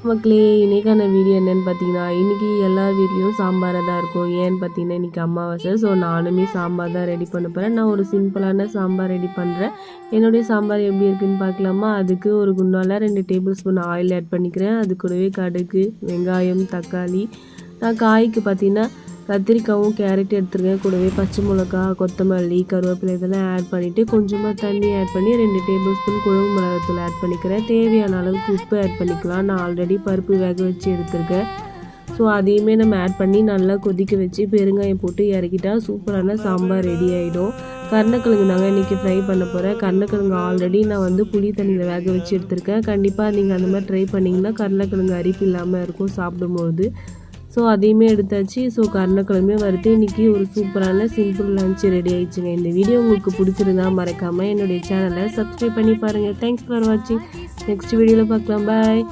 மக்களே இன்றைக்கான வீடியோ என்னென்னு பார்த்தீங்கன்னா, இன்றைக்கி எல்லா வீட்லேயும் சாம்பாராக தான் இருக்கும். ஏன்னு பார்த்தீங்கன்னா இன்றைக்கி அமாவாசை. ஸோ நானுமே சாம்பார் தான் ரெடி பண்ண போகிறேன். நான் ஒரு சிம்பிளான சாம்பார் ரெடி பண்ணுறேன். என்னுடைய சாம்பார் எப்படி இருக்குதுன்னு பார்க்கலாமா? அதுக்கு ஒரு குண்டால 2 டேபிள் ஸ்பூன் ஆயில் ஆட் பண்ணிக்கிறேன். அது கூடவே கடுகு, வெங்காயம், தக்காளி, நான் காய்க்கு பார்த்தீங்கன்னா கத்திரிக்காயும் கேரட் எடுத்துருக்கேன். கூடவே பச்சை மிளகா, கொத்தமல்லி, கருவேப்பிலை இதெல்லாம் ஆட் பண்ணிவிட்டு கொஞ்சமாக தண்ணி ஆட் பண்ணி 2 டேபிள் ஸ்பூன் குழம்பு மிளகாத்தூள் ஆட் பண்ணிக்கிறேன். தேவையான அளவுக்கு உப்பு ஆட் பண்ணிக்கலாம். நான் ஆல்ரெடி பருப்பு வேக வச்சு எடுத்துருக்கேன். ஸோ அதையுமே நம்ம ஆட் பண்ணி நல்லா கொதிக்க வச்சு பெருங்காயம் போட்டு இறக்கிட்டா சூப்பரான சாம்பார் ரெடி ஆகிடும். கருணக்கிழங்கு நாங்கள் இன்றைக்கி ஃப்ரை பண்ண போகிறேன். கருணக்கிழங்கு ஆல்ரெடி நான் வந்து புளி தண்ணியில் வேக வச்சு எடுத்துருக்கேன். கண்டிப்பாக நீங்கள் அந்த மாதிரி ட்ரை பண்ணிங்கன்னா கருணக்கிழங்கு அரிப்பு இல்லாமல் இருக்கும் சாப்பிடும்போது. ஸோ அதையுமே எடுத்தாச்சு. ஸோ கருணக்கிழமையே வறுத்து இன்றைக்கி ஒரு சூப்பரான சிம்பிள் லஞ்ச் ரெடி ஆகிடுச்சுங்க. இந்த வீடியோ உங்களுக்கு பிடிச்சிருந்தா மறக்காமல் என்னுடைய சேனலை சப்ஸ்கிரைப் பண்ணி பாருங்கள். தேங்க்ஸ் ஃபார் வாட்சிங். நெக்ஸ்ட் வீடியோவில் பார்க்கலாம். பாய்.